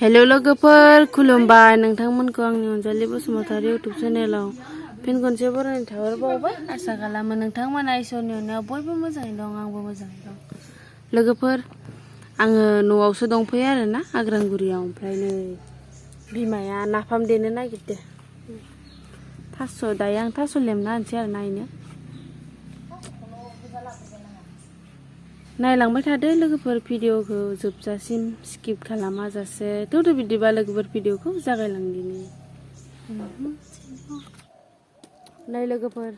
hello लोगोफोर खुलुमबाय नोंथांमोनखौ आंनि अनजालि बसुमतारी यूट्यूब चेनेलाव फिन खनसे बरायनो थाहरबावबाय आसा खालामो नोंथांमोना इसोरनि अननायाव बयबो मोजाङै दं आंबो मोजाङै दं लोगोफोर आङो न'आवसो दंफैयो आरोना आग्रांगुरियाव ओमफ्राय नै बिमाया नाफाम देनो नागिरदो दायो आं थास' लेमना होनोसै आरोना इनो नायलांबाय थादो लोगोफोर भिडिअखौ जोबजासिम स्किप खालामा जासे थौदो बिदिबा लोगोफोर भिडिअखौ जागायलांदिनि नै लोगोफोर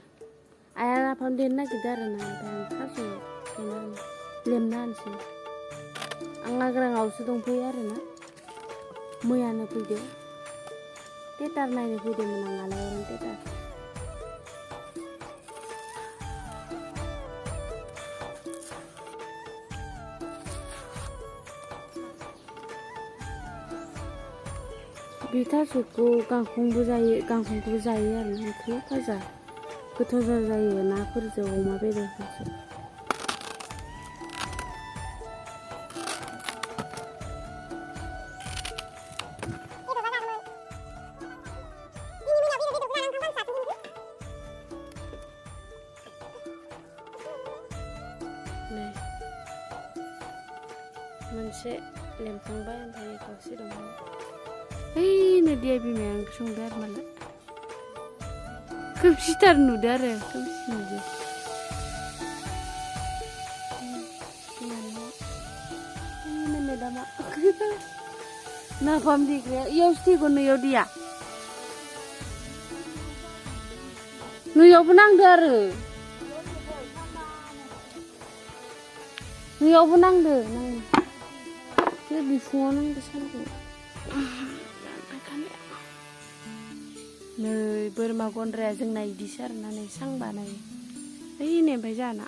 आइया नाफाम देनो नागिरदो आरोना ओमफ्राय थास' लेमना होनोसै आं आग्राङावसो दंफैयो आरोना मैयानो फैदो थियेटार नायनो फैदोंमोन आं आलायारन थियेटार बे थास'खौ गांखंबो जायो आरो ओंख्रि भाजा गोथाव जायो नाफोरजों अमा बेदरफोरजों मोनसे लेमखांबाय ओमफ्राय खावसे दङ ओइनो दिया बिमाया ओंख्रि संदो आरो मालाय खोमसिथार नुदो आरो खोमसि नुदो मेदामा नाफाम देग्राया इयावसो थैगोन नैयाव दिया नैयावबो नांदो आरो नैयावबो नांदो बिफुङाव नांदो सानदों नै बोरमा गन्द्राया जोंना इदिसो आरोना नै सां बानायो ओइनै ओमफ्राय जाना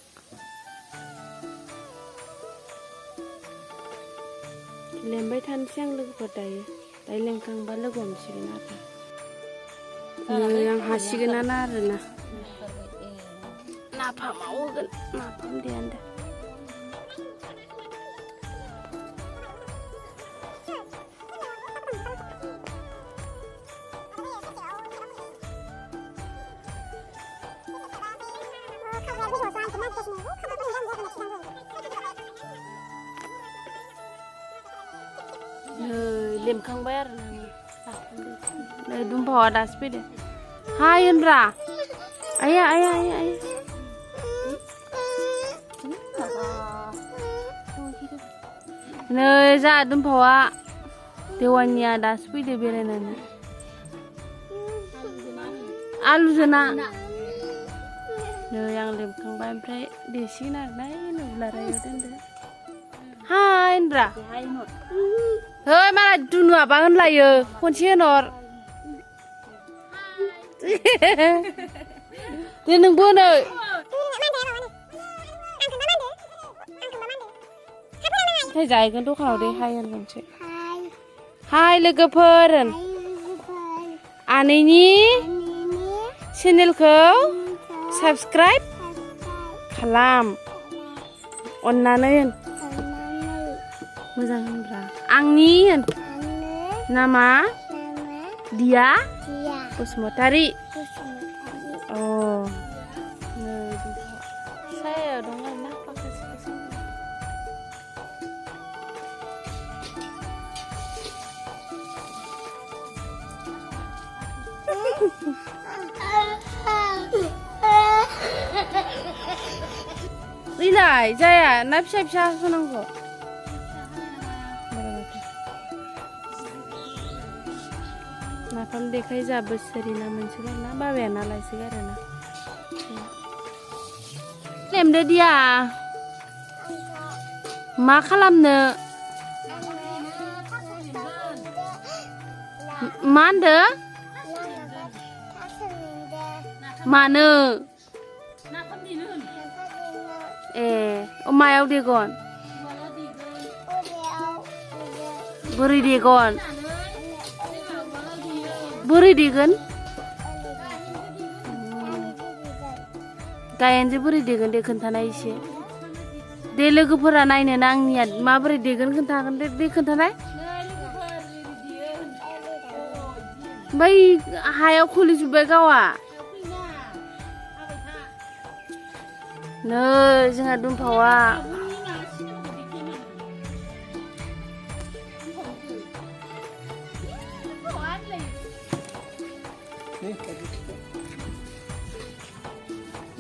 लेमबाय थानोसै आं लोगोफोर दायो लेमखांबा लोगो हमसिगोन आरो नै आं हासिगोनानो आरोना नाफामाव होगोन नाफाम देयानदो लेमखांबाय आरो नै दुमफावा दासो फैदो हाय होनब्रा आया आया आया आया नै जा दुमफावा देवानिया दासो फैदो बेरायनानै आलुजों ना नै आं लेमखांबाय ओमफ्राय देसिगोन आरोना नुब्लारायाव दोनदो हाय होनब्रा hey malah dunu apa kan lah ya pensiunor dia nunggu nih saya jahit kan tuh kalau deh hai kan sih hai legeperan ane ini channel kau subscribe kalam onnanein मोजां होनब्रा आंनि नामा दिया बसुमतारी अ सायाव दं आरोना इलाय जाया ना फिसा फिसा होनांगौ नाफाम देखाय जा बोसोरिना मोनसेगारना बाबाया ना लायसोगारोना लेमदो दिया मा खालामनो मा होनदो मानो ए मायाव देगन बोरै देगन बोरै देगोन गायनोसो बोरै देगोन दे खोन्थानाय एसे दे लोगोफोरा नायनो ना आंनिया माबोरै देगोन खोन्थागोन दे खोन्थानाय बै हायाव खोलैजोब्बाय गावआ नै जोंहा दुमफावा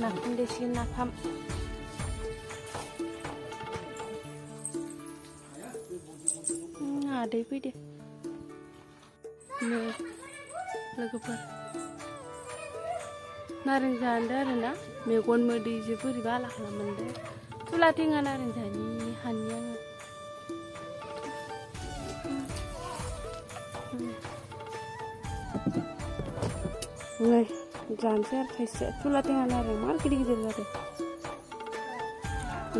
नाफाम देसिगोन नाफाम आदै फैदो लोगोफोर नारें जानो आरोना मेगन मोदैजों बोरैबा आला खालामदों तुला थेङा नारें जानि हानि आङो नै जानोसै आरो थाइसे तुला थेङा नारें मार गिदिर गिदिर जादों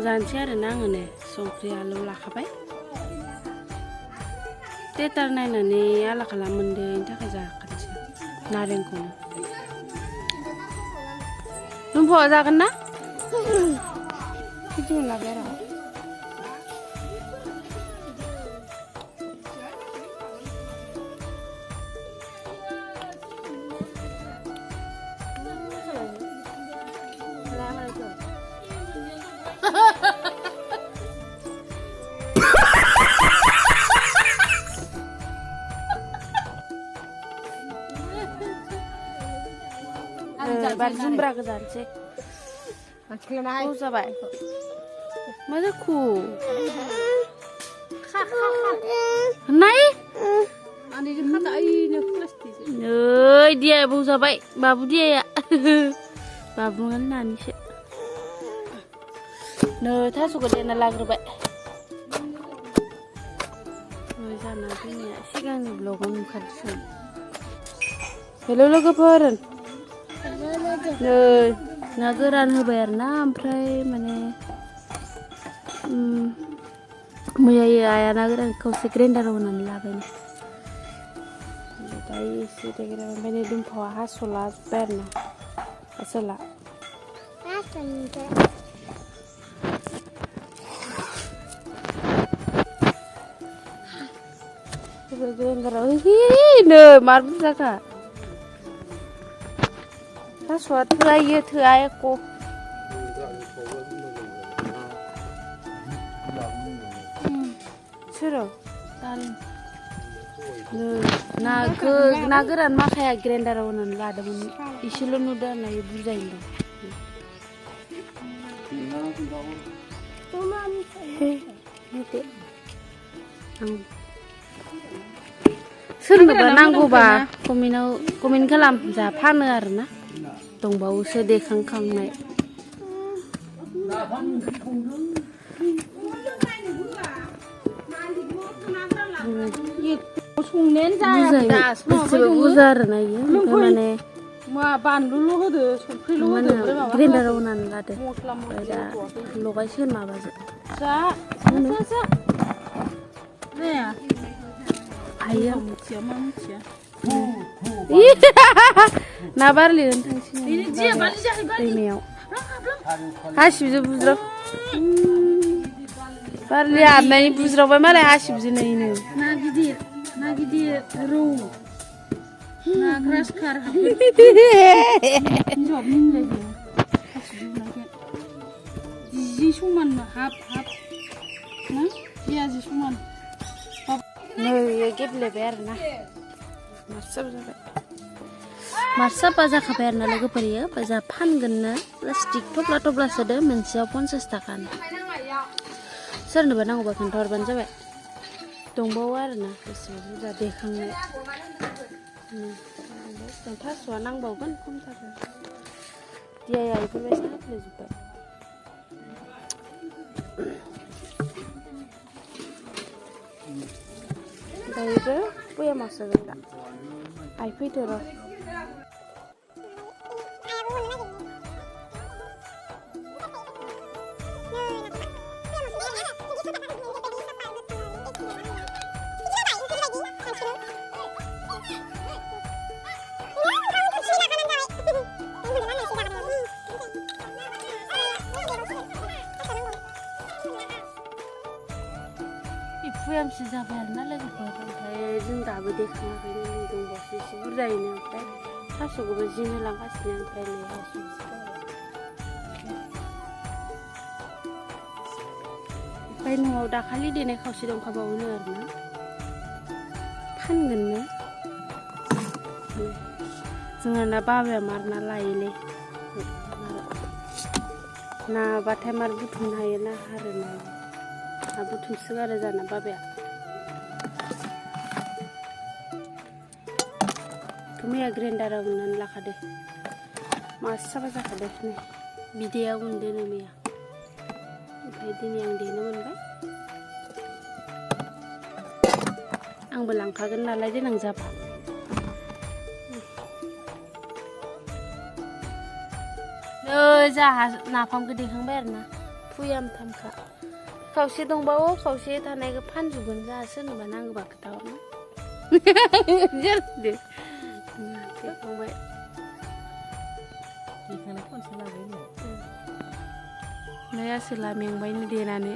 जानोसै आरोना आङो नै संख्रि आलु लाखाबाय टेटार नायनानै आला खालामदों बेनि थाखाय जाखानोसै नारेंखौनो दुमफावा जागोन ना बिदि मोनलाबाय आरो बार जुमब्रा गोजानसै जाबाय मा जाखो नाय नै दिया बौ जाबाय बाबु दिया बाबुङानो नानिसो नै थास'खौ देना लाग्रोबाय जाना फैनाया सिगांनि ब्लगाव नुखादोंसो हेल' लोगोफोर नै ना गोरान होबाय आरोना ओमफ्राय माने मैया आया ना गोरान खावसे ग्रेन्डाराव होनानै लाबाय दायो एसे देग्रा ओमफ्राय नै दुमफावा हास'ला जोब्बाय आरोना हास'ला ग्रेन्डाराव नै मार बुरजाखा थास'आ थोआयो थोआ एख' सोरो ना गोरान माखाया ग्रेन्डाराव होनानै लादोंमोन एसेल' नुदों आरोना बुरजायैनो दं सोरनोबा नांगौबा कमेन्ट खालाम जा फानो आरोना दंबावोसो देखांखांनाय बुरजा आरोना इयो माने बानलुल' होदो संख्रिल' होदो ग्रेन्डाराव होनानै लादो ओमफ्राय दा लगायसिगोन माबाजों हायो ना बारलिनो थांसिगोन दैमायाव हासिबजों बुज्राव बारलि हाबनायनि बुज्रावबाय मालाय हासिबजोंनो ना गिदिर रौ ना ग्रास खार जि समान हाब ना पियाजि समान नै गेब्लेबाय आरोना मारसाब जाबाय मारसाबा जाखाबाय आरोना लोगोफोर इयो ओमफ्राय जोंहा फानगोननो प्लास्टिक थफ्ला थफ्ला सोदो मोनसेयाव 50 थाखानि सोरनोबा नांगौबा खोन्थाहरबानो जाबाय दंबावो आरोना बेसेबां बुरजा देखांनाय थास'आ नांबावगोन खमथार दियाया बेफोरबायदि हाफ्लेजोब्बाय दायोबो बयामाव सोगोन दा आइ फैदो र' फुयामसो जाबाय आरोना लोगोफोर ओमफ्राय जों दाबो देखाङाखैनो नै दंबावसो एसे बुरजायैनो ओमफ्राय थास'खौबो जिनो होलांगासिनो ओमफ्राय नै ओमफ्राय न'आव दाखालि देनाय खावसे दंखाबावोनो आरोना फानगोननो जोंना बाबाया मारना लायोलै नाबाथाय मार बुथुमनो हायो ना आरो ना बुथुमसोगारो जाना बाबाया मैया ग्रेन्डाराव उननानै लाखादो मासे साफा जाखादो नै बिदैया उनदोनो मैया ओमफ्राय दिनै आं देनो मोनबाय आंबो लांखागोन नालाय देनां जाबा जाहा नाफामखौ देखांबाय आरोना फुयामथामखा खावसे दंबावो खावसे थानायखौ फानजोबगोन जाहा सोरनोबा नांगौबा खोथाहरनो देखांबाय नै आसोला मेंबायनो देनानै